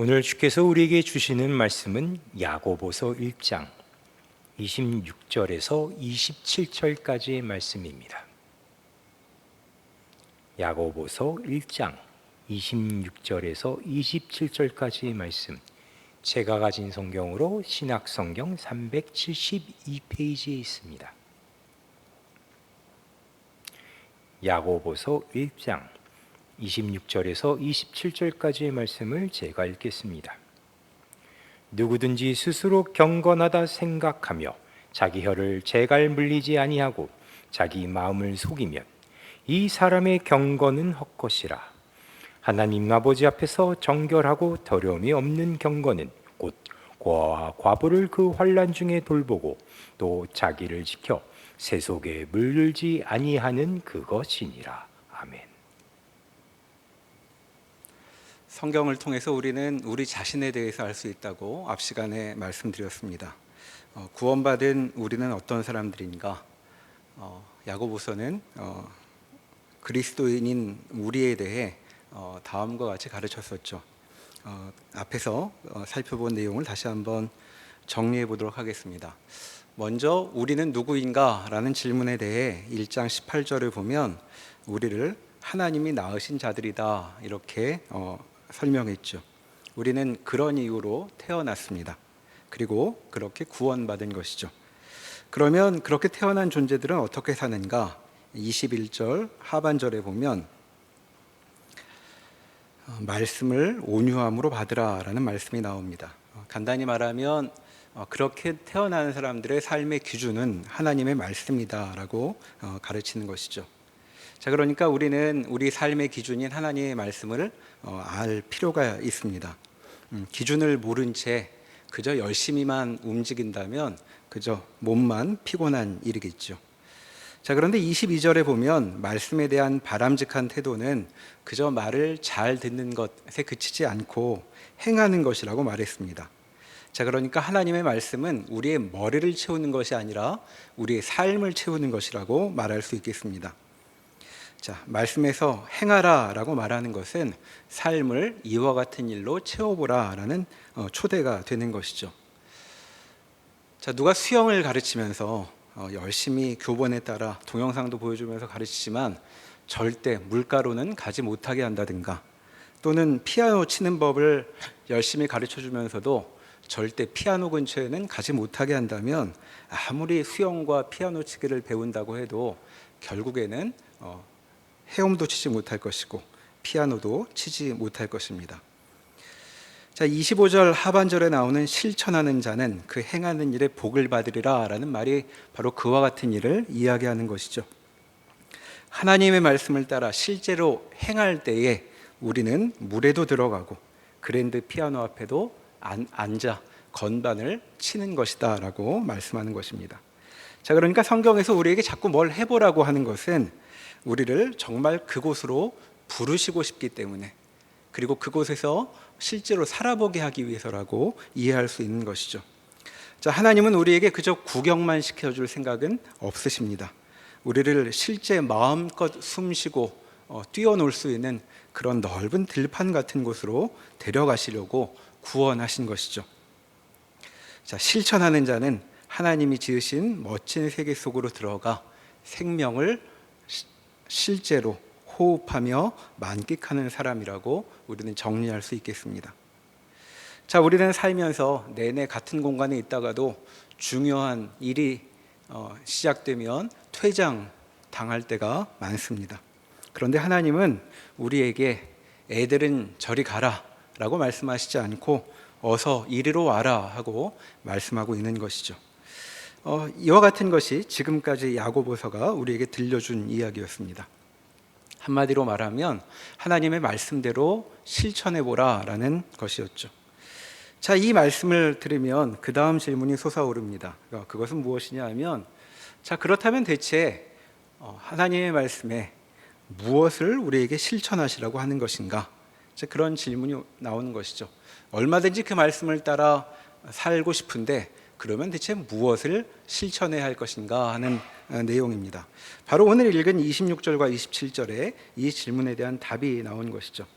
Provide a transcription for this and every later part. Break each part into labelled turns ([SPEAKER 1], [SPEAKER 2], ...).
[SPEAKER 1] 오늘 주께서 우리에게 주시는 말씀은 야고보서 1장 26절에서 27절까지의 말씀입니다. 야고보서 1장 26절에서 27절까지의 말씀, 제가 가진 성경으로 신약성경 372페이지에 있습니다. 야고보서 1장 26절에서 27절까지의 말씀을 제가 읽겠습니다. 누구든지 스스로 경건하다 생각하며 자기 혀를 재갈 물리지 아니하고 자기 마음을 속이면 이 사람의 경건은 헛것이라. 하나님 아버지 앞에서 정결하고 더러움이 없는 경건은 곧 고아와 과부를 그 환난 중에 돌보고 또 자기를 지켜 새 속에 물들지 아니하는 그것이니라. 아멘.
[SPEAKER 2] 성경을 통해서 우리는 우리 자신에 대해서 알 수 있다고 앞 시간에 말씀드렸습니다. 구원받은 우리는 어떤 사람들인가? 야고보서는 그리스도인인 우리에 대해 다음과 같이 가르쳤었죠. 앞에서 살펴본 내용을 다시 한번 정리해 보도록 하겠습니다. 먼저 우리는 누구인가? 라는 질문에 대해 1장 18절을 보면 우리를 하나님이 낳으신 자들이다 이렇게 설명했죠. 우리는 그런 이유로 태어났습니다. 그리고 그렇게 구원받은 것이죠. 그러면 그렇게 태어난 존재들은 어떻게 사는가? 21절 하반절에 보면 말씀을 온유함으로 받으라 라는 말씀이 나옵니다. 간단히 말하면 그렇게 태어나는 사람들의 삶의 기준은 하나님의 말씀이다 라고 가르치는 것이죠. 자, 그러니까 우리는 우리 삶의 기준인 하나님의 말씀을 알 필요가 있습니다. 기준을 모른 채 그저 열심히만 움직인다면 그저 몸만 피곤한 일이겠죠. 자, 그런데 22절에 보면 말씀에 대한 바람직한 태도는 그저 말을 잘 듣는 것에 그치지 않고 행하는 것이라고 말했습니다. 자, 그러니까 하나님의 말씀은 우리의 머리를 채우는 것이 아니라 우리의 삶을 채우는 것이라고 말할 수 있겠습니다. 자, 말씀에서 행하라 라고 말하는 것은 삶을 이와 같은 일로 채워보라 라는 초대가 되는 것이죠. 자, 누가 수영을 가르치면서 열심히 교본에 따라 동영상도 보여주면서 가르치지만 절대 물가로는 가지 못하게 한다든가, 또는 피아노 치는 법을 열심히 가르쳐주면서도 절대 피아노 근처에는 가지 못하게 한다면 아무리 수영과 피아노 치기를 배운다고 해도 결국에는 헤엄도 치지 못할 것이고 피아노도 치지 못할 것입니다. 자, 25절 하반절에 나오는 실천하는 자는 그 행하는 일에 복을 받으리라 라는 말이 바로 그와 같은 일을 이야기하는 것이죠. 하나님의 말씀을 따라 실제로 행할 때에 우리는 물에도 들어가고 그랜드 피아노 앞에도 앉아 건반을 치는 것이다 라고 말씀하는 것입니다. 자, 그러니까 성경에서 우리에게 자꾸 뭘 해보라고 하는 것은 우리를 정말 그곳으로 부르시고 싶기 때문에, 그리고 그곳에서 실제로 살아보게 하기 위해서라고 이해할 수 있는 것이죠. 자, 하나님은 우리에게 그저 구경만 시켜줄 생각은 없으십니다. 우리를 실제 마음껏 숨쉬고 뛰어놀 수 있는 그런 넓은 들판 같은 곳으로 데려가시려고 구원하신 것이죠. 자, 실천하는 자는 하나님이 지으신 멋진 세계 속으로 들어가 생명을 실제로 호흡하며 만끽하는 사람이라고 우리는 정리할 수 있겠습니다. 자, 우리는 살면서 내내 같은 공간에 있다가도 중요한 일이 시작되면 퇴장 당할 때가 많습니다. 그런데 하나님은 우리에게 애들은 저리 가라 라고 말씀하시지 않고 어서 이리로 와라 하고 말씀하고 있는 것이죠. 이와 같은 것이 지금까지 야고보서가 우리에게 들려준 이야기였습니다. 한마디로 말하면 하나님의 말씀대로 실천해보라 라는 것이었죠. 자, 이 말씀을 들으면 그 다음 질문이 솟아오릅니다. 그것은 무엇이냐 하면, 자, 그렇다면 대체 하나님의 말씀에 무엇을 우리에게 실천하시라고 하는 것인가? 자, 그런 질문이 나오는 것이죠. 얼마든지 그 말씀을 따라 살고 싶은데 그러면 대체 무엇을 실천해야 할 것인가 하는 내용입니다. 바로 오늘 읽은 26절과 27절에 이 질문에 대한 답이 나온 것이죠.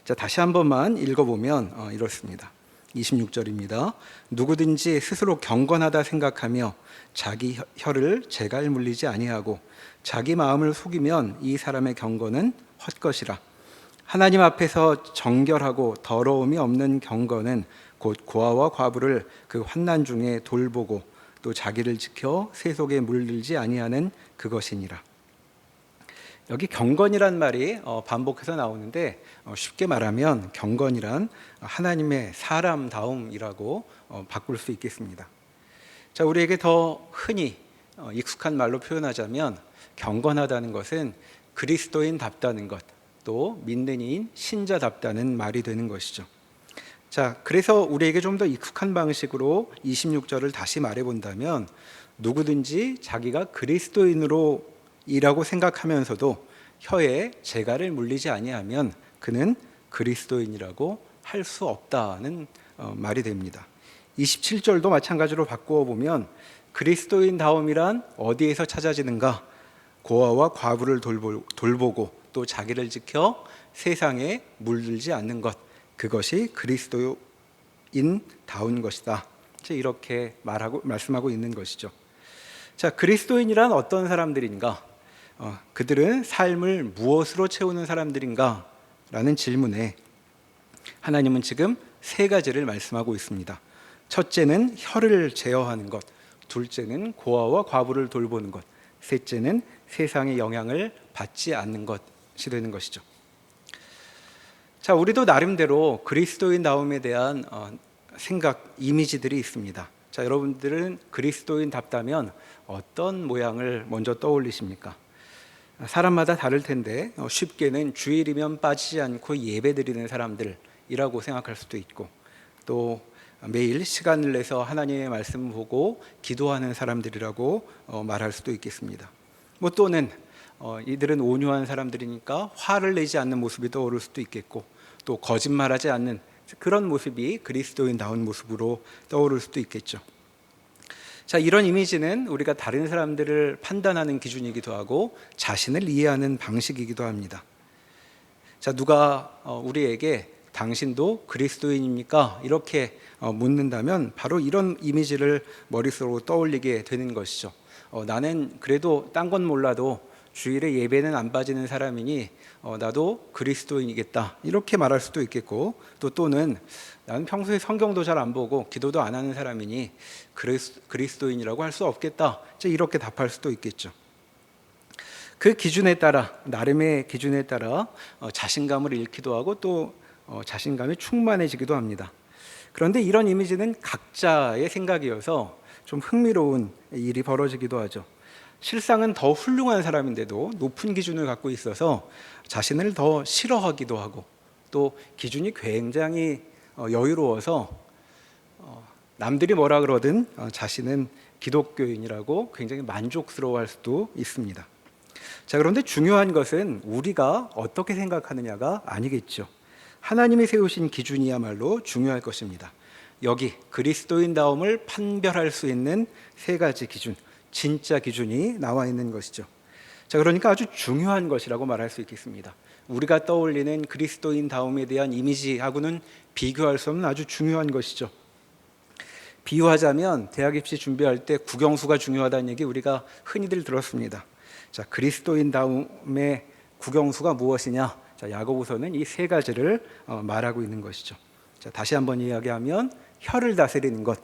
[SPEAKER 2] 자, 다시 한 번만 읽어보면 이렇습니다. 26절입니다. 누구든지 스스로 경건하다 생각하며 자기 혀를 재갈 물리지 아니하고 자기 마음을 속이면 이 사람의 경건은 헛것이라. 하나님 앞에서 정결하고 더러움이 없는 경건은 곧 고아와 과부를 그 환난 중에 돌보고 또 자기를 지켜 세속에 물들지 아니하는 그것이니라. 여기 경건이란 말이 반복해서 나오는데 쉽게 말하면 경건이란 하나님의 사람다움이라고 바꿀 수 있겠습니다. 자, 우리에게 더 흔히 익숙한 말로 표현하자면 경건하다는 것은 그리스도인답다는 것, 또 믿는 이인 신자답다는 말이 되는 것이죠. 자, 그래서 우리에게 좀 더 익숙한 방식으로 26절을 다시 말해본다면 누구든지 자기가 그리스도인으로 이라고 생각하면서도 혀에 재갈을 물리지 아니하면 그는 그리스도인이라고 할 수 없다는 말이 됩니다. 27절도 마찬가지로 바꾸어 보면 그리스도인다움이란 어디에서 찾아지는가? 고아와 과부를 돌보고 또 자기를 지켜 세상에 물들지 않는 것, 그것이 그리스도인다운 것이다. 이렇게 말씀하고 있는 것이죠. 자, 그리스도인이란 어떤 사람들인가? 그들은 삶을 무엇으로 채우는 사람들인가? 라는 질문에 하나님은 지금 세 가지를 말씀하고 있습니다. 첫째는 혀를 제어하는 것, 둘째는 고아와 과부를 돌보는 것, 셋째는 세상의 영향을 받지 않는 것이 되는 것이죠. 자, 우리도 나름대로 그리스도인다움에 대한 생각, 이미지들이 있습니다. 자, 여러분들은 그리스도인답다면 어떤 모양을 먼저 떠올리십니까? 사람마다 다를 텐데 쉽게는 주일이면 빠지지 않고 예배드리는 사람들이라고 생각할 수도 있고, 또 매일 시간을 내서 하나님의 말씀을 보고 기도하는 사람들이라고 말할 수도 있겠습니다. 또는 이들은 온유한 사람들이니까 화를 내지 않는 모습이 떠오를 수도 있겠고, 또 거짓말하지 않는 그런 모습이 그리스도인다운 모습으로 떠오를 수도 있겠죠. 자, 이런 이미지는 우리가 다른 사람들을 판단하는 기준이기도 하고 자신을 이해하는 방식이기도 합니다. 자, 누가 우리에게 당신도 그리스도인입니까? 이렇게 묻는다면 바로 이런 이미지를 머릿속으로 떠올리게 되는 것이죠. 나는 그래도 딴 건 몰라도 주일에 예배는 안 빠지는 사람이니 나도 그리스도인이겠다, 이렇게 말할 수도 있겠고, 또는 나는 평소에 성경도 잘 안 보고 기도도 안 하는 사람이니 그리스도인이라고 할 수 없겠다, 이렇게 답할 수도 있겠죠. 그 기준에 따라, 나름의 기준에 따라 자신감을 잃기도 하고 또 자신감이 충만해지기도 합니다. 그런데 이런 이미지는 각자의 생각이어서 좀 흥미로운 일이 벌어지기도 하죠. 실상은 더 훌륭한 사람인데도 높은 기준을 갖고 있어서 자신을 더 싫어하기도 하고, 또 기준이 굉장히 여유로워서 남들이 뭐라 그러든 자신은 기독교인이라고 굉장히 만족스러워할 수도 있습니다. 자, 그런데 중요한 것은 우리가 어떻게 생각하느냐가 아니겠죠. 하나님이 세우신 기준이야말로 중요할 것입니다. 여기 그리스도인다움을 판별할 수 있는 세 가지 기준, 진짜 기준이 나와 있는 것이죠. 자, 그러니까 아주 중요한 것이라고 말할 수 있겠습니다. 우리가 떠올리는 그리스도인다움에 대한 이미지하고는 비교할 수 없는 아주 중요한 것이죠. 비유하자면 대학 입시 준비할 때 국영수가 중요하다는 얘기 우리가 흔히들 들었습니다. 자, 그리스도인다움의 국영수가 무엇이냐? 자, 야고보서는 이 세 가지를 말하고 있는 것이죠. 자, 다시 한번 이야기하면 혀를 다스리는 것,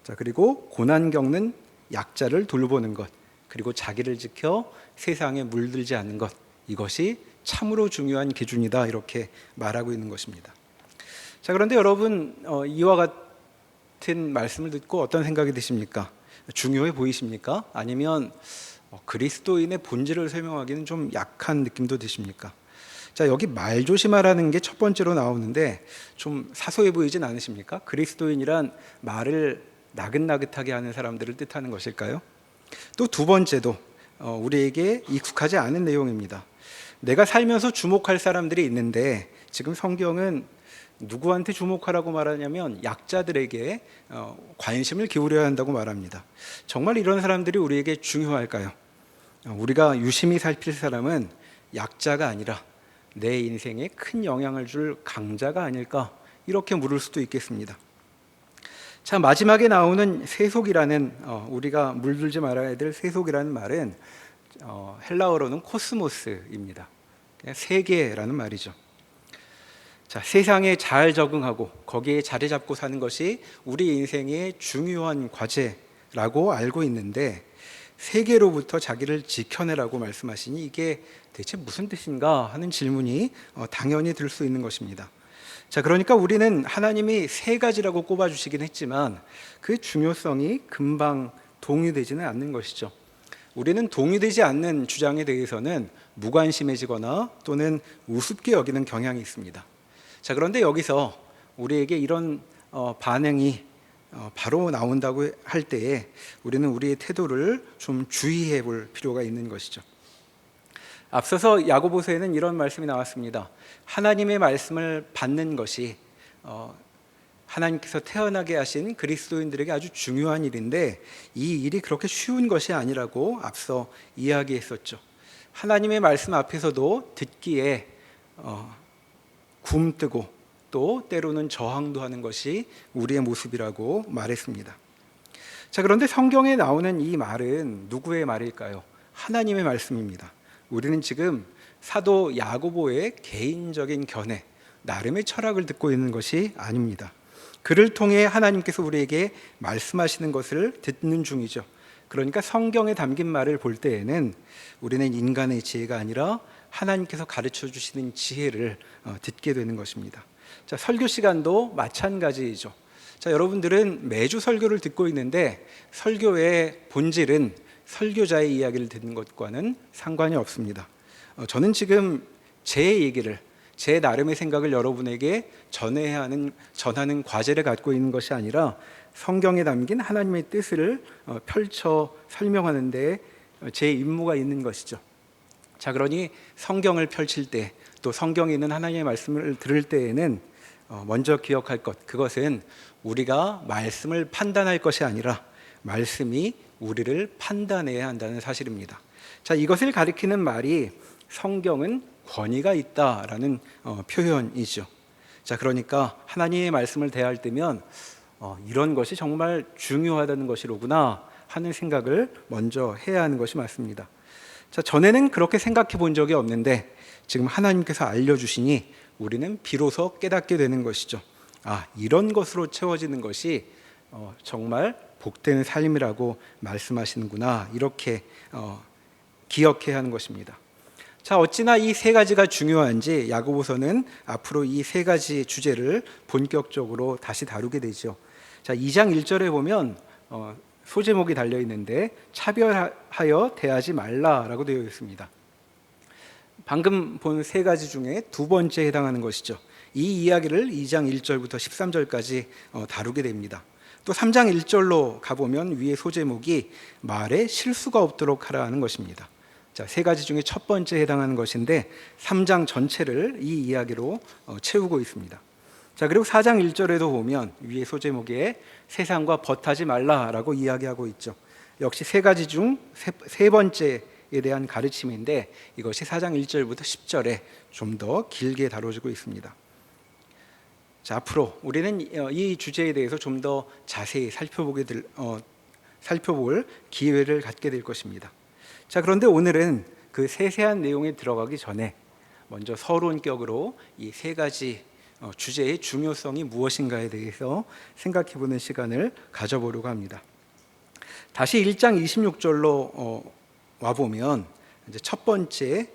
[SPEAKER 2] 자, 그리고 고난 겪는 약자를 돌보는 것, 그리고 자기를 지켜 세상에 물들지 않는 것, 이것이 참으로 중요한 기준이다, 이렇게 말하고 있는 것입니다. 자, 그런데 여러분 이와 같은 말씀을 듣고 어떤 생각이 드십니까? 중요해 보이십니까? 아니면 그리스도인의 본질을 설명하기는 좀 약한 느낌도 드십니까? 자, 여기 말 조심하라는 게 첫 번째로 나오는데 좀 사소해 보이진 않으십니까? 그리스도인이란 말을 나긋나긋하게 하는 사람들을 뜻하는 것일까요? 또 두 번째도 우리에게 익숙하지 않은 내용입니다. 내가 살면서 주목할 사람들이 있는데 지금 성경은 누구한테 주목하라고 말하냐면 약자들에게 관심을 기울여야 한다고 말합니다. 정말 이런 사람들이 우리에게 중요할까요? 우리가 유심히 살필 사람은 약자가 아니라 내 인생에 큰 영향을 줄 강자가 아닐까, 이렇게 물을 수도 있겠습니다. 자, 마지막에 나오는 세속이라는 우리가 물들지 말아야 될 세속이라는 말은 헬라어로는 코스모스입니다. 세계라는 말이죠. 자, 세상에 잘 적응하고 거기에 자리 잡고 사는 것이 우리 인생의 중요한 과제라고 알고 있는데, 세계로부터 자기를 지켜내라고 말씀하시니 이게 대체 무슨 뜻인가 하는 질문이 당연히 들 수 있는 것입니다. 자, 그러니까 우리는 하나님이 세 가지라고 꼽아주시긴 했지만 그 중요성이 금방 동의되지는 않는 것이죠. 우리는 동의되지 않는 주장에 대해서는 무관심해지거나 또는 우습게 여기는 경향이 있습니다. 자, 그런데 여기서 우리에게 이런 반응이 바로 나온다고 할 때에 우리는 우리의 태도를 좀 주의해 볼 필요가 있는 것이죠. 앞서서 야고보서에는 이런 말씀이 나왔습니다. 하나님의 말씀을 받는 것이 하나님께서 태어나게 하신 그리스도인들에게 아주 중요한 일인데, 이 일이 그렇게 쉬운 것이 아니라고 앞서 이야기했었죠. 하나님의 말씀 앞에서도 듣기에 굼뜨고 또 때로는 저항도 하는 것이 우리의 모습이라고 말했습니다. 자, 그런데 성경에 나오는 이 말은 누구의 말일까요? 하나님의 말씀입니다. 우리는 지금 사도 야고보의 개인적인 견해, 나름의 철학을 듣고 있는 것이 아닙니다. 그를 통해 하나님께서 우리에게 말씀하시는 것을 듣는 중이죠. 그러니까 성경에 담긴 말을 볼 때에는 우리는 인간의 지혜가 아니라 하나님께서 가르쳐 주시는 지혜를 듣게 되는 것입니다. 자, 설교 시간도 마찬가지이죠. 자, 여러분들은 매주 설교를 듣고 있는데 설교의 본질은 설교자의 이야기를 듣는 것과는 상관이 없습니다. 저는 지금 제 얘기를, 제 나름의 생각을 여러분에게 전하는 과제를 갖고 있는 것이 아니라 성경에 담긴 하나님의 뜻을 펼쳐 설명하는 데 제 임무가 있는 것이죠. 자, 그러니 성경을 펼칠 때, 또 성경에 있는 하나님의 말씀을 들을 때에는 먼저 기억할 것, 그것은 우리가 말씀을 판단할 것이 아니라 말씀이 우리를 판단해야 한다는 사실입니다. 자, 이것을 가리키는 말이 성경은 권위가 있다라는 표현이죠. 자, 그러니까 하나님의 말씀을 대할 때면 이런 것이 정말 중요하다는 것이로구나 하는 생각을 먼저 해야 하는 것이 맞습니다. 자, 전에는 그렇게 생각해 본 적이 없는데 지금 하나님께서 알려주시니 우리는 비로소 깨닫게 되는 것이죠. 아, 이런 것으로 채워지는 것이 정말 복된 삶이라고 말씀하시는구나, 이렇게 기억해야 하는 것입니다. 자, 어찌나 이 세 가지가 중요한지 야고보서는 앞으로 이 세 가지 주제를 본격적으로 다시 다루게 되죠. 자, 2장 1절에 보면 소제목이 달려 있는데 차별하여 대하지 말라라고 되어 있습니다. 방금 본 세 가지 중에 두 번째에 해당하는 것이죠. 이 이야기를 2장 1절부터 13절까지 다루게 됩니다. 또 3장 1절로 가보면 위에 소제목이 말에 실수가 없도록 하라는 것입니다. 자, 세 가지 중에 첫 번째에 해당하는 것인데 3장 전체를 이 이야기로 채우고 있습니다. 자, 그리고 4장 1절에도 보면 위에 소제목에 세상과 벗하지 말라라고 이야기하고 있죠. 역시 세 가지 중 세 번째에 대한 가르침인데 이것이 4장 1절부터 10절에 좀 더 길게 다뤄지고 있습니다. 자, 앞으로 우리는 이 주제에 대해서 좀 더 자세히 살펴볼 기회를 갖게 될 것입니다. 자, 그런데 오늘은 그 세세한 내용에 들어가기 전에 먼저 서론격으로 이 세 가지 주제의 중요성이 무엇인가에 대해서 생각해보는 시간을 가져보려고 합니다. 다시 1장 26절로 와보면 이제 첫 번째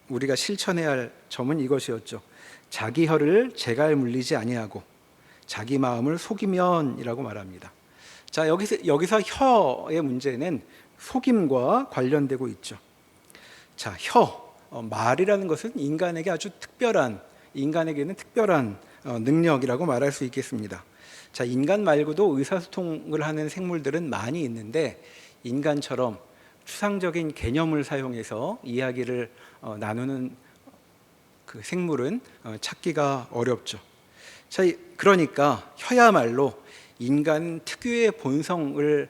[SPEAKER 2] 우리가 실천해야 할 점은 이것이었죠. 자기 혀를 재갈 물리지 아니하고 자기 마음을 속이면이라고 말합니다. 자, 여기서 혀의 문제는 속임과 관련되고 있죠. 자, 말이라는 것은 인간에게는 특별한 능력이라고 말할 수 있겠습니다. 자, 인간 말고도 의사소통을 하는 생물들은 많이 있는데 인간처럼 추상적인 개념을 사용해서 이야기를 나누는 그 생물은 찾기가 어렵죠. 자, 그러니까 혀야말로 인간 특유의 본성을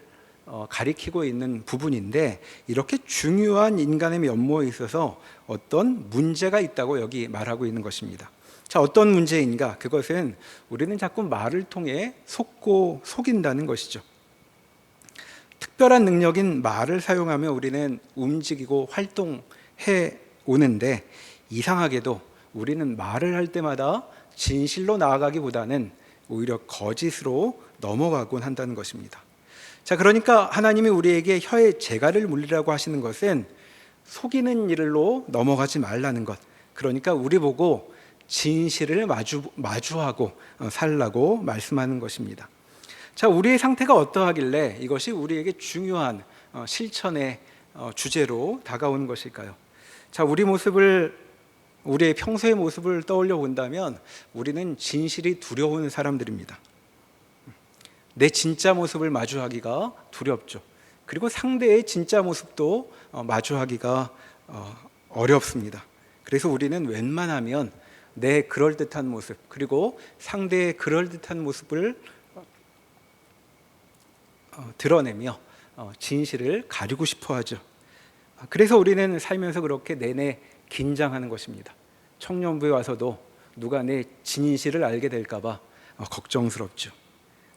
[SPEAKER 2] 가리키고 있는 부분인데, 이렇게 중요한 인간의 면모에 있어서 어떤 문제가 있다고 여기 말하고 있는 것입니다. 자, 어떤 문제인가? 그것은 우리는 자꾸 말을 통해 속고 속인다는 것이죠. 특별한 능력인 말을 사용하며 우리는 움직이고 활동해 오는데, 이상하게도 우리는 말을 할 때마다 진실로 나아가기보다는 오히려 거짓으로 넘어가곤 한다는 것입니다. 자, 그러니까 하나님이 우리에게 혀의 재갈을 물리라고 하시는 것은 속이는 일로 넘어가지 말라는 것. 그러니까 우리 보고 진실을 마주하고 살라고 말씀하는 것입니다. 자, 우리의 상태가 어떠하길래 이것이 우리에게 중요한 실천의 주제로 다가오는 것일까요? 자, 우리의 평소의 모습을 떠올려 본다면 우리는 진실이 두려운 사람들입니다. 내 진짜 모습을 마주하기가 두렵죠. 그리고 상대의 진짜 모습도 마주하기가 어렵습니다. 그래서 우리는 웬만하면 내 그럴듯한 모습, 그리고 상대의 그럴듯한 모습을 드러내며 진실을 가리고 싶어 하죠. 그래서 우리는 살면서 그렇게 내내 긴장하는 것입니다. 청년부에 와서도 누가 내 진실을 알게 될까 봐 걱정스럽죠.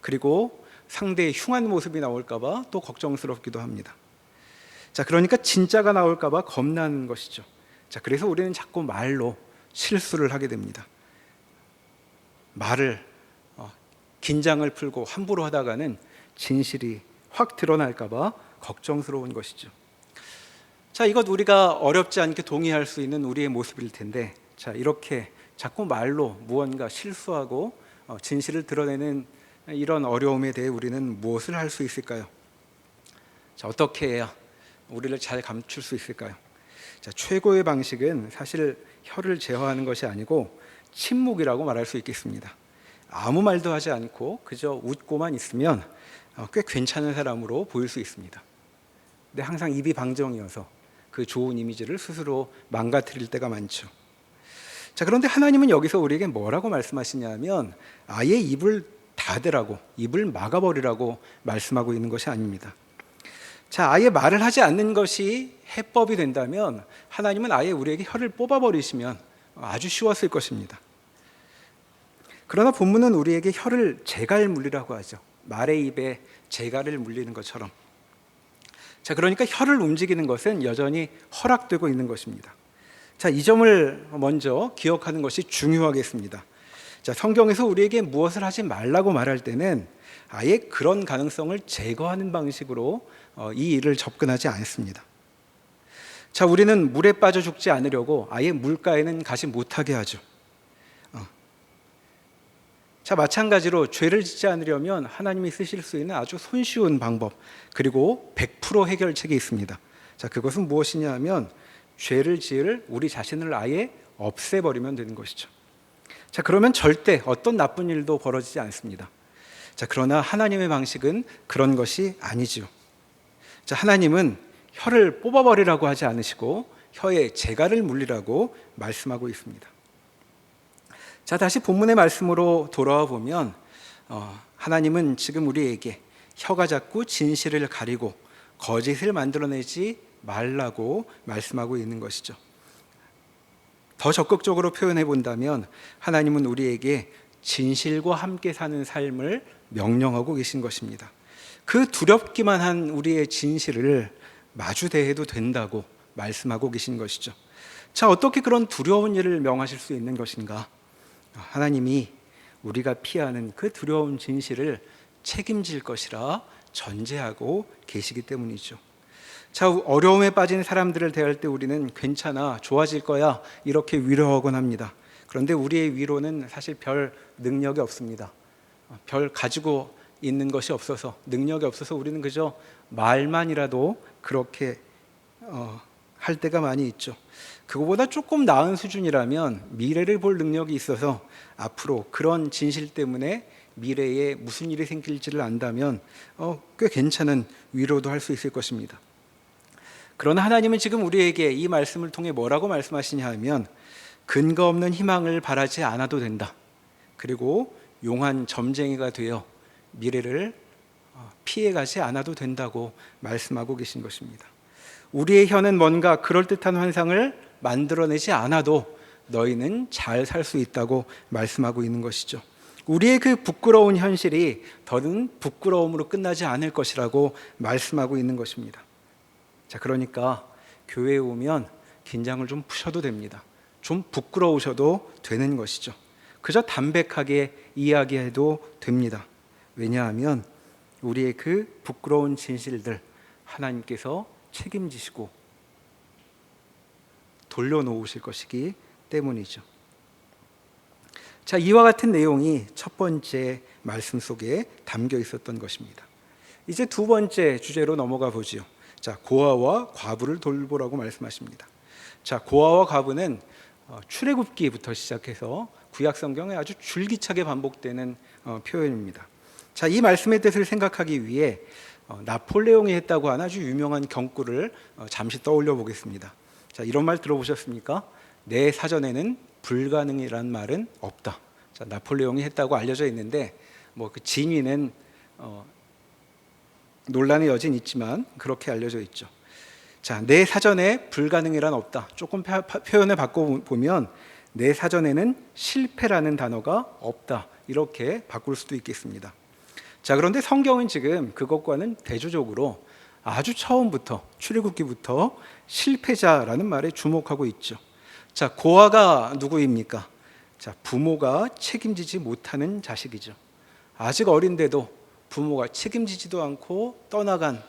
[SPEAKER 2] 그리고 상대의 흉한 모습이 나올까 봐 또 걱정스럽기도 합니다. 자, 그러니까 진짜가 나올까 봐 겁나는 것이죠. 자, 그래서 우리는 자꾸 말로 실수를 하게 됩니다. 말을 긴장을 풀고 함부로 하다가는 진실이 확 드러날까 봐 걱정스러운 것이죠. 자, 이것 우리가 어렵지 않게 동의할 수 있는 우리의 모습일 텐데, 자, 이렇게 자꾸 말로 무언가 실수하고 진실을 드러내는 이런 어려움에 대해 우리는 무엇을 할 수 있을까요? 자, 어떻게 해야 우리를 잘 감출 수 있을까요? 자, 최고의 방식은 사실 혀를 제어하는 것이 아니고 침묵이라고 말할 수 있겠습니다. 아무 말도 하지 않고 그저 웃고만 있으면 꽤 괜찮은 사람으로 보일 수 있습니다. 근데 항상 입이 방정이어서 그 좋은 이미지를 스스로 망가뜨릴 때가 많죠. 자, 그런데 하나님은 여기서 우리에게 뭐라고 말씀하시냐면 아예 입을 닫으라고, 입을 막아버리라고 말씀하고 있는 것이 아닙니다. 자, 아예 말을 하지 않는 것이 해법이 된다면 하나님은 아예 우리에게 혀를 뽑아버리시면 아주 쉬웠을 것입니다. 그러나 본문은 우리에게 혀를 재갈 물리라고 하죠. 말의 입에 재갈을 물리는 것처럼. 자, 그러니까 혀를 움직이는 것은 여전히 허락되고 있는 것입니다. 자, 이 점을 먼저 기억하는 것이 중요하겠습니다. 자, 성경에서 우리에게 무엇을 하지 말라고 말할 때는 아예 그런 가능성을 제거하는 방식으로 이 일을 접근하지 않습니다. 자, 우리는 물에 빠져 죽지 않으려고 아예 물가에는 가지 못하게 하죠. 자, 마찬가지로 죄를 짓지 않으려면 하나님이 쓰실 수 있는 아주 손쉬운 방법, 그리고 100% 해결책이 있습니다. 자, 그것은 무엇이냐 하면 죄를 지을 우리 자신을 아예 없애버리면 되는 것이죠. 자, 그러면 절대 어떤 나쁜 일도 벌어지지 않습니다. 자, 그러나 하나님의 방식은 그런 것이 아니지요. 자, 하나님은 혀를 뽑아버리라고 하지 않으시고 혀에 재갈을 물리라고 말씀하고 있습니다. 자, 다시 본문의 말씀으로 돌아와 보면 하나님은 지금 우리에게 혀가 자꾸 진실을 가리고 거짓을 만들어내지 말라고 말씀하고 있는 것이죠. 더 적극적으로 표현해 본다면 하나님은 우리에게 진실과 함께 사는 삶을 명령하고 계신 것입니다. 그 두렵기만 한 우리의 진실을 마주대해도 된다고 말씀하고 계신 것이죠. 자, 어떻게 그런 두려운 일을 명하실 수 있는 것인가? 하나님이 우리가 피하는 그 두려운 진실을 책임질 것이라 전제하고 계시기 때문이죠. 자, 어려움에 빠진 사람들을 대할 때 우리는 괜찮아, 좋아질 거야 이렇게 위로하곤 합니다. 그런데 우리의 위로는 사실 별 능력이 없습니다. 별 가지고 있는 것이 없어서, 능력이 없어서 우리는 그저 말만이라도 그렇게 할 때가 많이 있죠. 그거보다 조금 나은 수준이라면 미래를 볼 능력이 있어서 앞으로 그런 진실 때문에 미래에 무슨 일이 생길지를 안다면 꽤 괜찮은 위로도 할 수 있을 것입니다. 그러나 하나님은 지금 우리에게 이 말씀을 통해 뭐라고 말씀하시냐 하면 근거 없는 희망을 바라지 않아도 된다. 그리고 용한 점쟁이가 되어 미래를 피해가지 않아도 된다고 말씀하고 계신 것입니다. 우리의 혀는 뭔가 그럴듯한 환상을 만들어내지 않아도 너희는 잘 살 수 있다고 말씀하고 있는 것이죠. 우리의 그 부끄러운 현실이 더는 부끄러움으로 끝나지 않을 것이라고 말씀하고 있는 것입니다. 자, 그러니까 교회에 오면 긴장을 좀 푸셔도 됩니다. 좀 부끄러우셔도 되는 것이죠. 그저 담백하게 이야기해도 됩니다. 왜냐하면 우리의 그 부끄러운 진실들 하나님께서 책임지시고 돌려놓으실 것이기 때문이죠. 자, 이와 같은 내용이 첫 번째 말씀 속에 담겨 있었던 것입니다. 이제 두 번째 주제로 넘어가 보지요. 자, 고아와 과부를 돌보라고 말씀하십니다. 자, 고아와 과부는 출애굽기부터 시작해서 구약 성경에 아주 줄기차게 반복되는 표현입니다. 자, 이 말씀의 뜻을 생각하기 위해 나폴레옹이 했다고 하는 아주 유명한 경구를 잠시 떠올려 보겠습니다. 자, 이런 말 들어보셨습니까? 내 사전에는 불가능이란 말은 없다. 자, 나폴레옹이 했다고 알려져 있는데 그 진위는 논란의 여지는 있지만 그렇게 알려져 있죠. 자, 내 사전에 불가능이란 없다. 조금 표현을 바꿔보면 내 사전에는 실패라는 단어가 없다. 이렇게 바꿀 수도 있겠습니다. 자, 그런데 성경은 지금 그것과는 대조적으로 아주 처음부터 출애굽기부터 실패자라는 말에 주목하고 있죠. 자, 고아가 누구입니까? 자, 부모가 책임지지 못하는 자식이죠. 아직 어린데도 부모가 책임지지도 않고 떠나간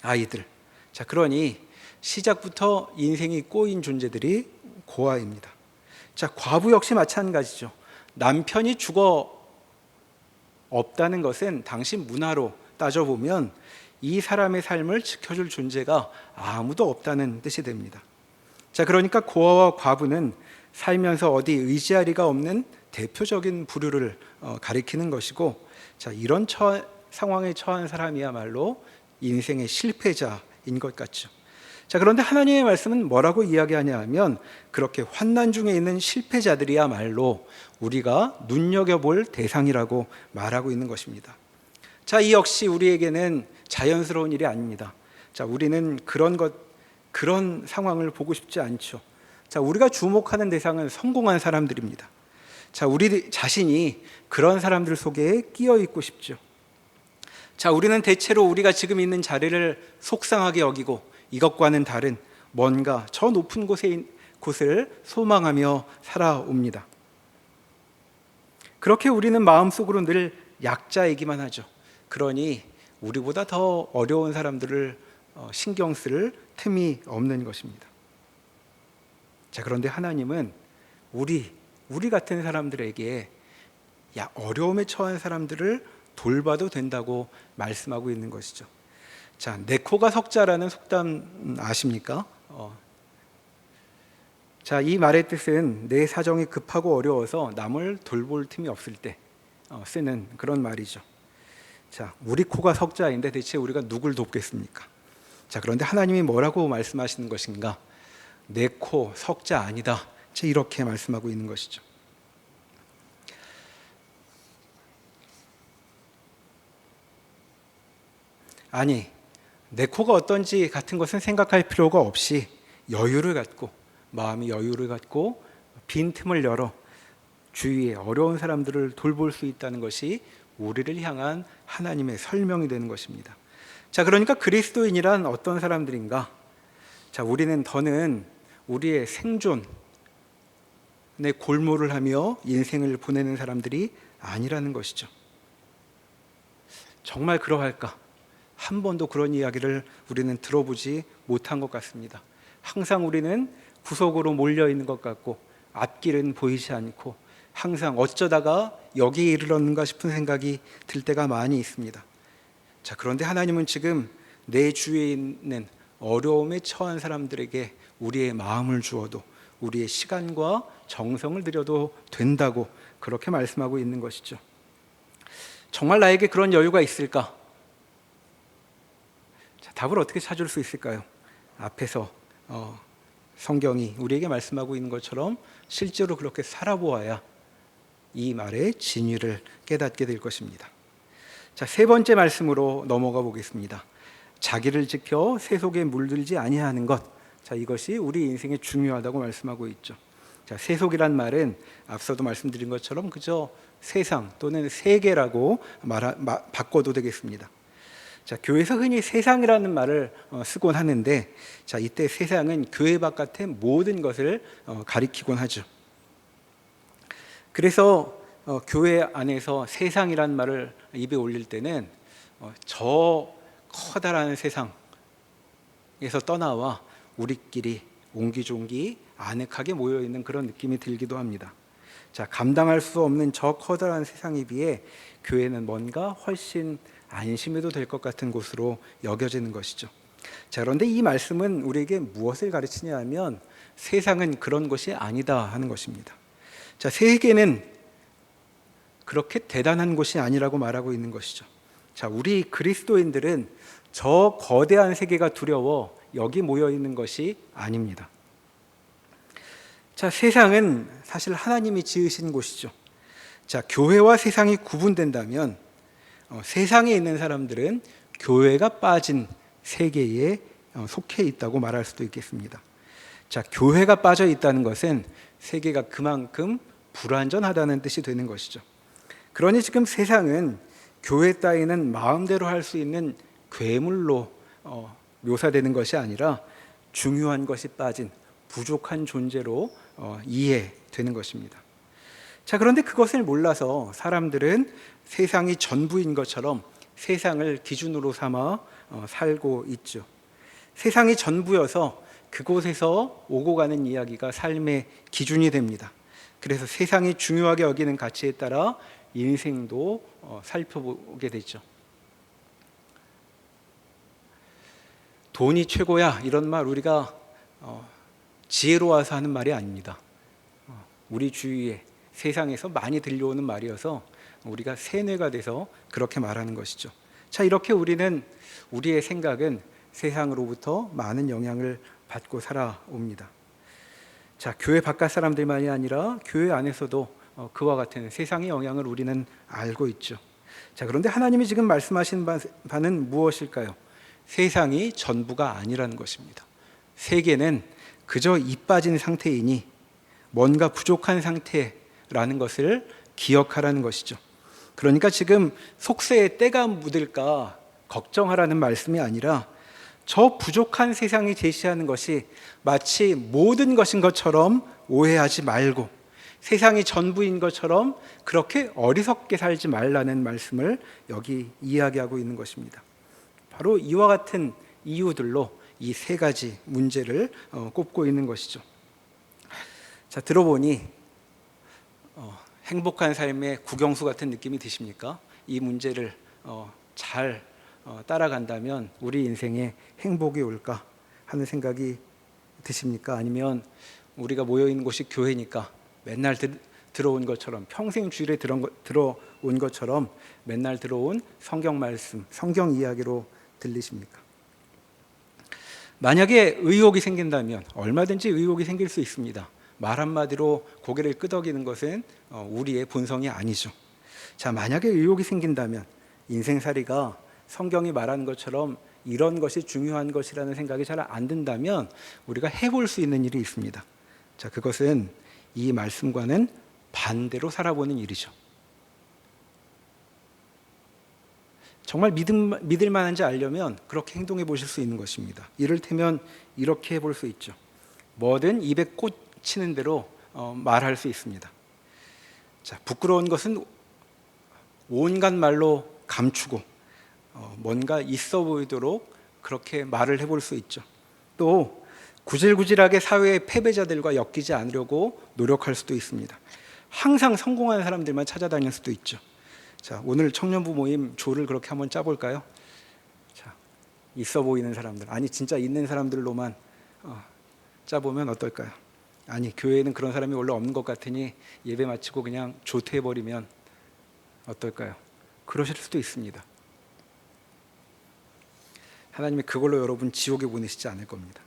[SPEAKER 2] 아이들. 자, 그러니 시작부터 인생이 꼬인 존재들이 고아입니다. 자, 과부 역시 마찬가지죠. 남편이 죽어 없다는 것은 당시 문화로 따져보면 이 사람의 삶을 지켜줄 존재가 아무도 없다는 뜻이 됩니다. 자, 그러니까 고아와 과부는 살면서 어디 의지할 리가 없는 대표적인 부류를 가리키는 것이고, 자, 이런 상황에 처한 사람이야말로 인생의 실패자인 것 같죠. 자, 그런데 하나님의 말씀은 뭐라고 이야기하냐 하면 그렇게 환난 중에 있는 실패자들이야말로 우리가 눈여겨볼 대상이라고 말하고 있는 것입니다. 자, 이 역시 우리에게는 자연스러운 일이 아닙니다. 자, 우리는 그런 상황을 보고 싶지 않죠. 자, 우리가 주목하는 대상은 성공한 사람들입니다. 자, 우리 자신이 그런 사람들 속에 끼어 있고 싶죠. 자, 우리는 대체로 우리가 지금 있는 자리를 속상하게 여기고 이것과는 다른 뭔가 저 높은 곳을 소망하며 살아옵니다. 그렇게 우리는 마음속으로 늘 약자이기만 하죠. 그러니 우리보다 더 어려운 사람들을 신경 쓸 틈이 없는 것입니다. 자, 그런데 하나님은 우리 같은 사람들에게 어려움에 처한 사람들을 돌봐도 된다고 말씀하고 있는 것이죠. 자, 내 코가 석자라는 속담 아십니까? 자, 이 말의 뜻은 내 사정이 급하고 어려워서 남을 돌볼 틈이 없을 때 쓰는 그런 말이죠. 자, 우리 코가 석자인데 대체 우리가 누굴 돕겠습니까? 자, 그런데 하나님이 뭐라고 말씀하시는 것인가? 내 코 석자 아니다. 자, 이렇게 말씀하고 있는 것이죠. 아니, 내 코가 어떤지 같은 것은 생각할 필요가 없이 여유를 갖고, 마음이 여유를 갖고 빈틈을 열어 주위에 어려운 사람들을 돌볼 수 있다는 것이 우리를 향한 하나님의 설명이 되는 것입니다. 자, 그러니까 그리스도인이란 어떤 사람들인가? 자, 우리는 더는 우리의 생존에 골몰을 하며 인생을 보내는 사람들이 아니라는 것이죠. 정말 그러할까? 한 번도 그런 이야기를 우리는 들어보지 못한 것 같습니다. 항상 우리는 구석으로 몰려 있는 것 같고 앞길은 보이지 않고 항상 어쩌다가 여기에 이르렀는가 싶은 생각이 들 때가 많이 있습니다. 자, 그런데 하나님은 지금 내 주위에 있는 어려움에 처한 사람들에게 우리의 마음을 주어도 우리의 시간과 정성을 들여도 된다고 그렇게 말씀하고 있는 것이죠. 정말 나에게 그런 여유가 있을까? 자, 답을 어떻게 찾을 수 있을까요? 앞에서 성경이 우리에게 말씀하고 있는 것처럼 실제로 그렇게 살아보아야 이 말의 진위를 깨닫게 될 것입니다. 자, 세 번째 말씀으로 넘어가 보겠습니다. 자기를 지켜 세속에 물들지 아니하는 것. 자, 이것이 우리 인생에 중요하다고 말씀하고 있죠. 자, 세속이란 말은 앞서도 말씀드린 것처럼 그저 세상 또는 세계라고 바꿔도 되겠습니다. 자, 교회에서 흔히 세상이라는 말을 쓰곤 하는데, 자, 이때 세상은 교회 바깥의 모든 것을 가리키곤 하죠. 그래서 교회 안에서 세상이라는 말을 입에 올릴 때는 저 커다란 세상에서 떠나와 우리끼리 옹기종기 아늑하게 모여있는 그런 느낌이 들기도 합니다. 자, 감당할 수 없는 저 커다란 세상에 비해 교회는 뭔가 훨씬 안심해도 될 것 같은 곳으로 여겨지는 것이죠. 자, 그런데 이 말씀은 우리에게 무엇을 가르치냐 하면 세상은 그런 것이 아니다 하는 것입니다. 자, 세계는 그렇게 대단한 곳이 아니라고 말하고 있는 것이죠. 자, 우리 그리스도인들은 저 거대한 세계가 두려워 여기 모여 있는 것이 아닙니다. 자, 세상은 사실 하나님이 지으신 곳이죠. 자, 교회와 세상이 구분된다면 세상에 있는 사람들은 교회가 빠진 세계에 속해 있다고 말할 수도 있겠습니다. 자, 교회가 빠져 있다는 것은 세계가 그만큼 불완전하다는 뜻이 되는 것이죠. 그러니 지금 세상은 교회 따위는 마음대로 할 수 있는 괴물로 묘사되는 것이 아니라 중요한 것이 빠진 부족한 존재로 이해되는 것입니다. 자, 그런데 그것을 몰라서 사람들은 세상이 전부인 것처럼 세상을 기준으로 삼아 살고 있죠. 세상이 전부여서 그곳에서 오고 가는 이야기가 삶의 기준이 됩니다. 그래서 세상이 중요하게 여기는 가치에 따라 인생도 살펴보게 되죠. 돈이 최고야 이런 말 우리가 지혜로워서 하는 말이 아닙니다. 우리 주위에 세상에서 많이 들려오는 말이어서 우리가 세뇌가 돼서 그렇게 말하는 것이죠. 자, 이렇게 우리는 우리의 생각은 세상으로부터 많은 영향을 받고 살아옵니다. 자, 교회 바깥 사람들만이 아니라 교회 안에서도 그와 같은 세상의 영향을 우리는 알고 있죠. 자, 그런데 하나님이 지금 말씀하신 바는 무엇일까요? 세상이 전부가 아니라는 것입니다. 세계는 그저 이 빠진 상태이니 뭔가 부족한 상태라는 것을 기억하라는 것이죠. 그러니까 지금 속세에 때가 묻을까 걱정하라는 말씀이 아니라 저 부족한 세상이 제시하는 것이 마치 모든 것인 것처럼 오해하지 말고 세상이 전부인 것처럼 그렇게 어리석게 살지 말라는 말씀을 여기 이야기하고 있는 것입니다. 바로 이와 같은 이유들로 이 세 가지 문제를 꼽고 있는 것이죠. 자, 들어보니 행복한 삶의 국영수 같은 느낌이 드십니까? 이 문제를 잘 따라간다면 우리 인생에 행복이 올까 하는 생각이 드십니까? 아니면 우리가 모여있는 곳이 교회니까 맨날 들어온 것처럼 평생 주일에 들어온 것처럼 맨날 들어온 성경 말씀, 성경 이야기로 들리십니까? 만약에 의혹이 생긴다면 얼마든지 의혹이 생길 수 있습니다. 말 한마디로 고개를 끄덕이는 것은 우리의 본성이 아니죠. 자, 만약에 의혹이 생긴다면 인생살이가 성경이 말하는 것처럼 이런 것이 중요한 것이라는 생각이 잘 안 든다면 우리가 해볼 수 있는 일이 있습니다. 자, 그것은 이 말씀과는 반대로 살아보는 일이죠. 정말 믿을 만한지 알려면 그렇게 행동해 보실 수 있는 것입니다. 이를테면 이렇게 해볼 수 있죠. 뭐든 입에 꽂히는 대로 말할 수 있습니다. 자, 부끄러운 것은 온갖 말로 감추고 뭔가 있어 보이도록 그렇게 말을 해볼 수 있죠. 또 구질구질하게 사회의 패배자들과 엮이지 않으려고 노력할 수도 있습니다. 항상 성공하는 사람들만 찾아다닐 수도 있죠. 자, 오늘 청년부 모임 조를 그렇게 한번 짜볼까요? 자, 있어 보이는 사람들, 아니 진짜 있는 사람들로만 짜보면 어떨까요? 아니, 교회에는 그런 사람이 원래 없는 것 같으니 예배 마치고 그냥 조퇴해버리면 어떨까요? 그러실 수도 있습니다. 하나님이 그걸로 여러분 지옥에 보내시지 않을 겁니다.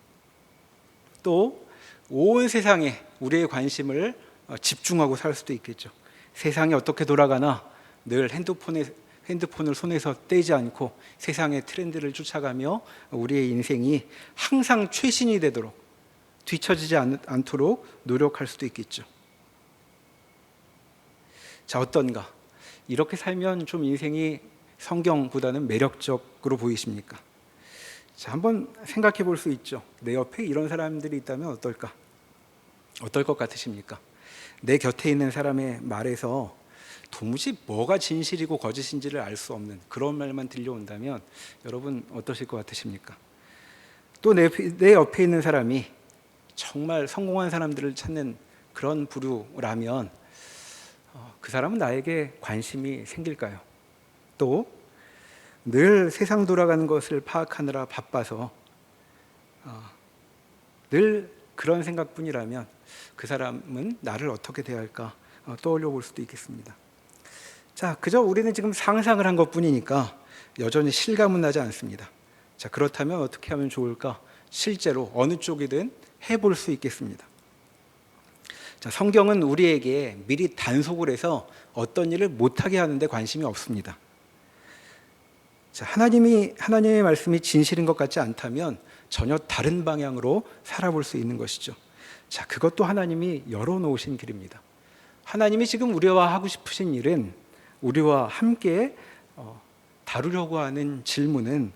[SPEAKER 2] 또 온 세상에 우리의 관심을 집중하고 살 수도 있겠죠. 세상이 어떻게 돌아가나 늘 핸드폰을 손에서 떼지 않고 세상의 트렌드를 쫓아가며 우리의 인생이 항상 최신이 되도록, 뒤처지지 않도록 노력할 수도 있겠죠. 자, 어떤가? 이렇게 살면 좀 인생이 성경보다는 매력적으로 보이십니까? 자, 한번 생각해 볼 수 있죠. 내 옆에 이런 사람들이 있다면 어떨까? 어떨 것 같으십니까? 내 곁에 있는 사람의 말에서 도무지 뭐가 진실이고 거짓인지를 알 수 없는 그런 말만 들려온다면 여러분 어떠실 것 같으십니까? 또 내 옆에 있는 사람이 정말 성공한 사람들을 찾는 그런 부류라면 그 사람은 나에게 관심이 생길까요? 또 늘 세상 돌아가는 것을 파악하느라 바빠서 늘 그런 생각뿐이라면 그 사람은 나를 어떻게 대할까 떠올려 볼 수도 있겠습니다. 자, 그저 우리는 지금 상상을 한 것뿐이니까 여전히 실감은 나지 않습니다. 자, 그렇다면 어떻게 하면 좋을까? 실제로 어느 쪽이든 해볼 수 있겠습니다. 자, 성경은 우리에게 미리 단속을 해서 어떤 일을 못하게 하는 데 관심이 없습니다. 자, 하나님의 말씀이 진실인 것 같지 않다면 전혀 다른 방향으로 살아볼 수 있는 것이죠. 자, 그것도 하나님이 열어놓으신 길입니다. 하나님이 지금 우리와 하고 싶으신 일은, 우리와 함께 다루려고 하는 질문은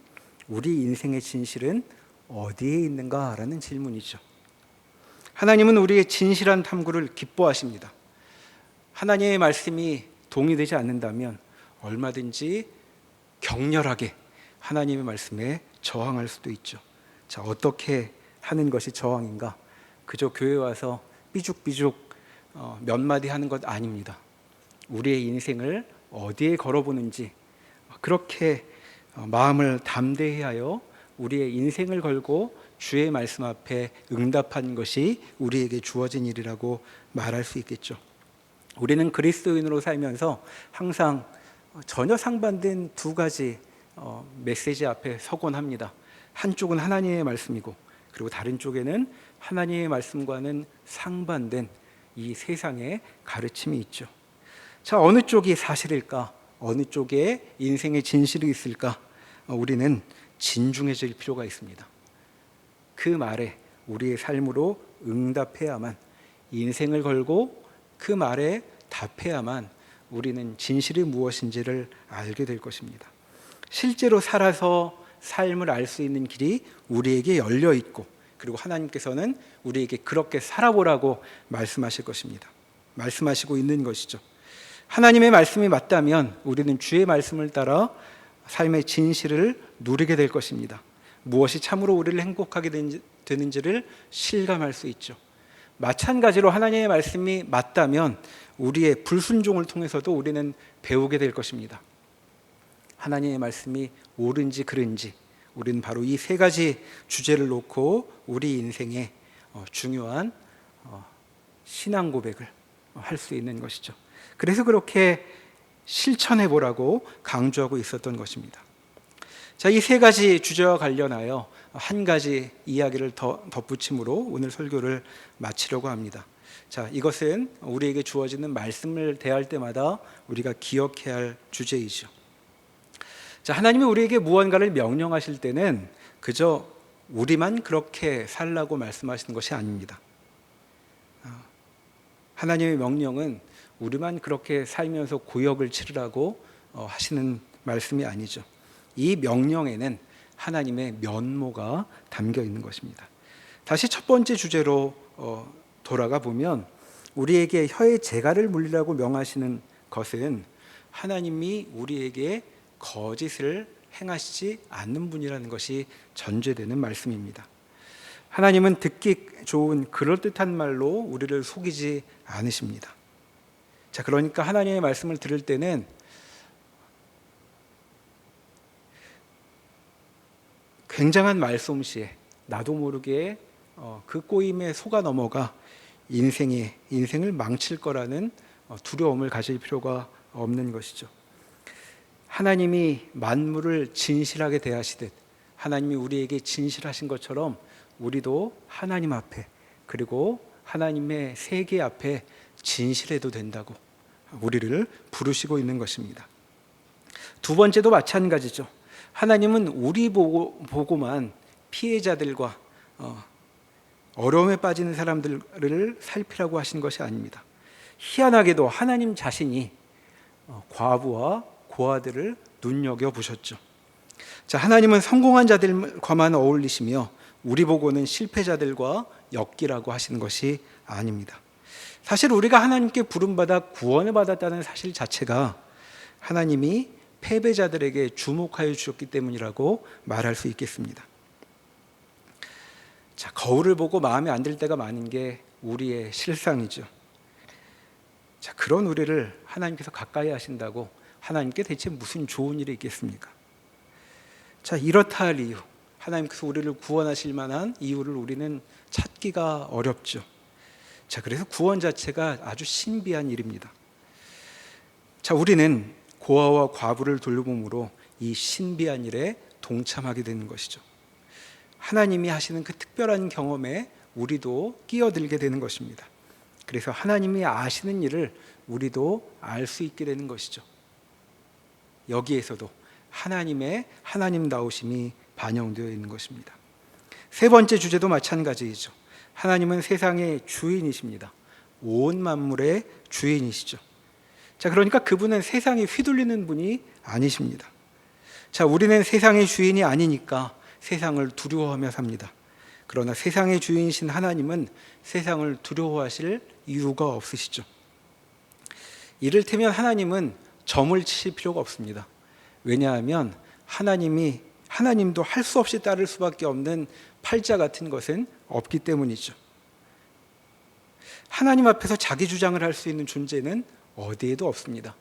[SPEAKER 2] 우리 인생의 진실은 어디에 있는가라는 질문이죠. 하나님은 우리의 진실한 탐구를 기뻐하십니다. 하나님의 말씀이 동의되지 않는다면 얼마든지 격렬하게 하나님의 말씀에 저항할 수도 있죠. 자, 어떻게 하는 것이 저항인가? 그저 교회 와서 삐죽삐죽 몇 마디 하는 것 아닙니다. 우리의 인생을 어디에 걸어보는지 그렇게 마음을 담대히 하여 우리의 인생을 걸고 주의 말씀 앞에 응답한 것이 우리에게 주어진 일이라고 말할 수 있겠죠. 우리는 그리스도인으로 살면서 항상 전혀 상반된 두 가지 메시지 앞에 서곤 합니다. 한쪽은 하나님의 말씀이고, 그리고 다른 쪽에는 하나님의 말씀과는 상반된 이 세상의 가르침이 있죠. 자, 어느 쪽이 사실일까? 어느 쪽에 인생의 진실이 있을까? 우리는 진중해질 필요가 있습니다. 그 말에 우리의 삶으로 응답해야만, 인생을 걸고 그 말에 답해야만 우리는 진실이 무엇인지를 알게 될 것입니다. 실제로 살아서 삶을 알 수 있는 길이 우리에게 열려 있고, 그리고 하나님께서는 우리에게 그렇게 살아보라고 말씀하실 것입니다. 말씀하시고 있는 것이죠. 하나님의 말씀이 맞다면 우리는 주의 말씀을 따라 삶의 진실을 누리게 될 것입니다. 무엇이 참으로 우리를 행복하게 되는지를 실감할 수 있죠. 마찬가지로 하나님의 말씀이 맞다면 우리의 불순종을 통해서도 우리는 배우게 될 것입니다. 하나님의 말씀이 옳은지 그른지, 우리는 바로 이 세 가지 주제를 놓고 우리 인생의 중요한 신앙 고백을 할 수 있는 것이죠. 그래서 그렇게 실천해 보라고 강조하고 있었던 것입니다. 자, 이 세 가지 주제와 관련하여 한 가지 이야기를 더 덧붙임으로 오늘 설교를 마치려고 합니다. 자, 이것은 우리에게 주어지는 말씀을 대할 때마다 우리가 기억해야 할 주제이죠. 자, 하나님이 우리에게 무언가를 명령하실 때는 그저 우리만 그렇게 살라고 말씀하시는 것이 아닙니다. 하나님의 명령은 우리만 그렇게 살면서 고역을 치르라고 하시는 말씀이 아니죠. 이 명령에는 하나님의 면모가 담겨 있는 것입니다. 다시 첫 번째 주제로 돌아가 보면, 우리에게 혀의 재갈을 물리라고 명하시는 것은 하나님이 우리에게 거짓을 행하시지 않는 분이라는 것이 전제되는 말씀입니다. 하나님은 듣기 좋은 그럴듯한 말로 우리를 속이지 않으십니다. 자, 그러니까 하나님의 말씀을 들을 때는 굉장한 말솜씨에 나도 모르게 그 꼬임에 속아 넘어가 인생을 망칠 거라는 두려움을 가질 필요가 없는 것이죠. 하나님이 만물을 진실하게 대하시듯 하나님이 우리에게 진실하신 것처럼 우리도 하나님 앞에, 그리고 하나님의 세계 앞에 진실해도 된다고 우리를 부르시고 있는 것입니다. 두 번째도 마찬가지죠. 하나님은 우리 보고만 피해자들과 어려움에 빠지는 사람들을 살피라고 하신 것이 아닙니다. 희한하게도 하나님 자신이 과부와 고아들을 눈여겨보셨죠. 자, 하나님은 성공한 자들과만 어울리시며 우리 보고는 실패자들과 엮이라고 하시는 것이 아닙니다. 사실 우리가 하나님께 부름받아 구원을 받았다는 사실 자체가 하나님이 패배자들에게 주목하여 주셨기 때문이라고 말할 수 있겠습니다. 자, 거울을 보고 마음에 안 들 때가 많은 게 우리의 실상이죠. 자, 그런 우리를 하나님께서 가까이 하신다고 하나님께 대체 무슨 좋은 일이 있겠습니까? 자, 이렇다 할 이유, 하나님께서 우리를 구원하실 만한 이유를 우리는 찾기가 어렵죠. 자, 그래서 구원 자체가 아주 신비한 일입니다. 자, 우리는 고아와 과부를 돌봄으로 이 신비한 일에 동참하게 되는 것이죠. 하나님이 하시는 그 특별한 경험에 우리도 끼어들게 되는 것입니다. 그래서 하나님이 아시는 일을 우리도 알 수 있게 되는 것이죠. 여기에서도 하나님의 하나님다우심이 반영되어 있는 것입니다. 세 번째 주제도 마찬가지이죠. 하나님은 세상의 주인이십니다. 온 만물의 주인이시죠. 자, 그러니까 그분은 세상이 휘둘리는 분이 아니십니다. 자, 우리는 세상의 주인이 아니니까 세상을 두려워하며 삽니다. 그러나 세상의 주인이신 하나님은 세상을 두려워하실 이유가 없으시죠. 이를테면 하나님은 점을 치실 필요가 없습니다. 왜냐하면 하나님도 할 수 없이 따를 수밖에 없는 팔자 같은 것은 없기 때문이죠. 하나님 앞에서 자기 주장을 할 수 있는 존재는 어디에도 없습니다.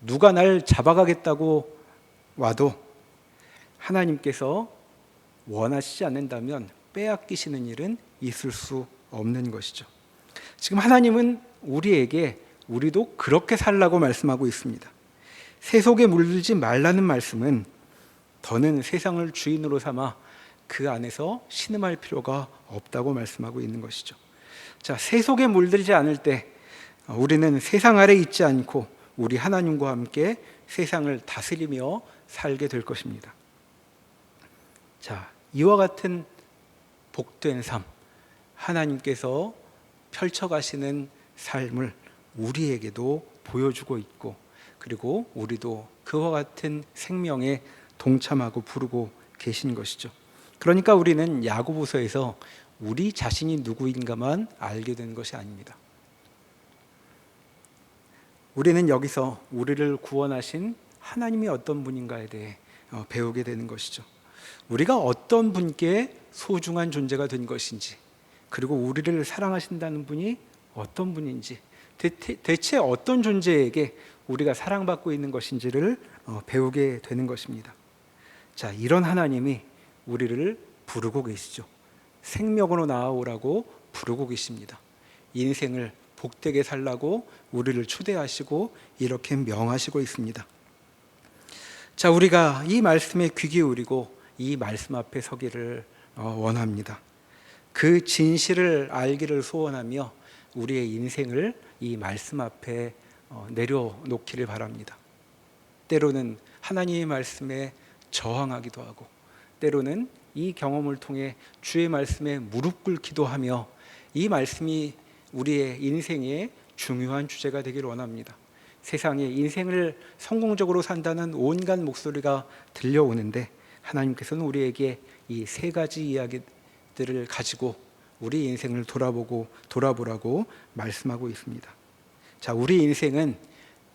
[SPEAKER 2] 누가 날 잡아가겠다고 와도 하나님께서 원하시지 않는다면 빼앗기시는 일은 있을 수 없는 것이죠. 지금 하나님은 우리에게 우리도 그렇게 살라고 말씀하고 있습니다. 세속에 물들지 말라는 말씀은 더는 세상을 주인으로 삼아 그 안에서 신음할 필요가 없다고 말씀하고 있는 것이죠. 자, 세속에 물들지 않을 때 우리는 세상 아래 있지 않고 우리 하나님과 함께 세상을 다스리며 살게 될 것입니다. 자, 이와 같은 복된 삶, 하나님께서 펼쳐가시는 삶을 우리에게도 보여주고 있고, 그리고 우리도 그와 같은 생명에 동참하고 부르고 계신 것이죠. 그러니까 우리는 야고보서에서 우리 자신이 누구인가만 알게 되는 것이 아닙니다. 우리는 여기서 우리를 구원하신 하나님이 어떤 분인가에 대해 배우게 되는 것이죠. 우리가 어떤 분께 소중한 존재가 된 것인지, 그리고 우리를 사랑하신다는 분이 어떤 분인지, 대체 어떤 존재에게 우리가 사랑받고 있는 것인지를 배우게 되는 것입니다. 자, 이런 하나님이 우리를 부르고 계시죠. 생명으로 나아오라고 부르고 계십니다. 인생을 복되게 살라고 우리를 초대하시고 이렇게 명하시고 있습니다. 자, 우리가 이 말씀에 귀 기울이고 이 말씀 앞에 서기를 원합니다. 그 진실을 알기를 소원하며 우리의 인생을 이 말씀 앞에 내려놓기를 바랍니다. 때로는 하나님의 말씀에 저항하기도 하고, 때로는 이 경험을 통해 주의 말씀에 무릎 꿇기도 하며 이 말씀이 우리의 인생의 중요한 주제가 되기를 원합니다. 세상에 인생을 성공적으로 산다는 온갖 목소리가 들려오는데 하나님께서는 우리에게 이 세 가지 이야기들을 가지고 우리 인생을 돌아보라고 말씀하고 있습니다. 자, 우리 인생은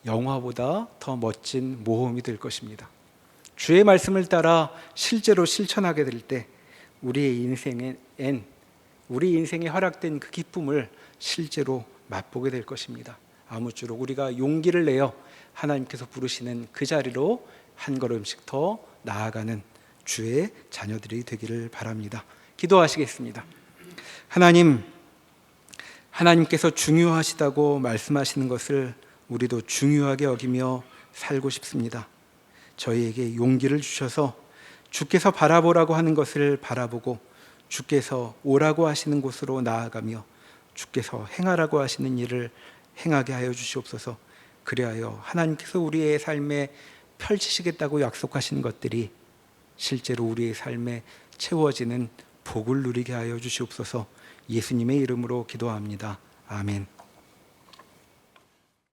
[SPEAKER 2] 영화보다 더 멋진 모험이 될 것입니다. 주의 말씀을 따라 실제로 실천하게 될 때 우리 인생에 허락된 그 기쁨을 실제로 맛보게 될 것입니다. 아무쪼록 우리가 용기를 내어 하나님께서 부르시는 그 자리로 한 걸음씩 더 나아가는 주의 자녀들이 되기를 바랍니다. 기도하시겠습니다. 하나님께서 중요하시다고 말씀하시는 것을 우리도 중요하게 여기며 살고 싶습니다. 저희에게 용기를 주셔서 주께서 바라보라고 하는 것을 바라보고 주께서 오라고 하시는 곳으로 나아가며 주께서 행하라고 하시는 일을 행하게 하여 주시옵소서. 그리하여 하나님께서 우리의 삶에 펼치시겠다고 약속하신 것들이 실제로 우리의 삶에 채워지는 복을 누리게 하여 주시옵소서. 예수님의 이름으로 기도합니다. 아멘.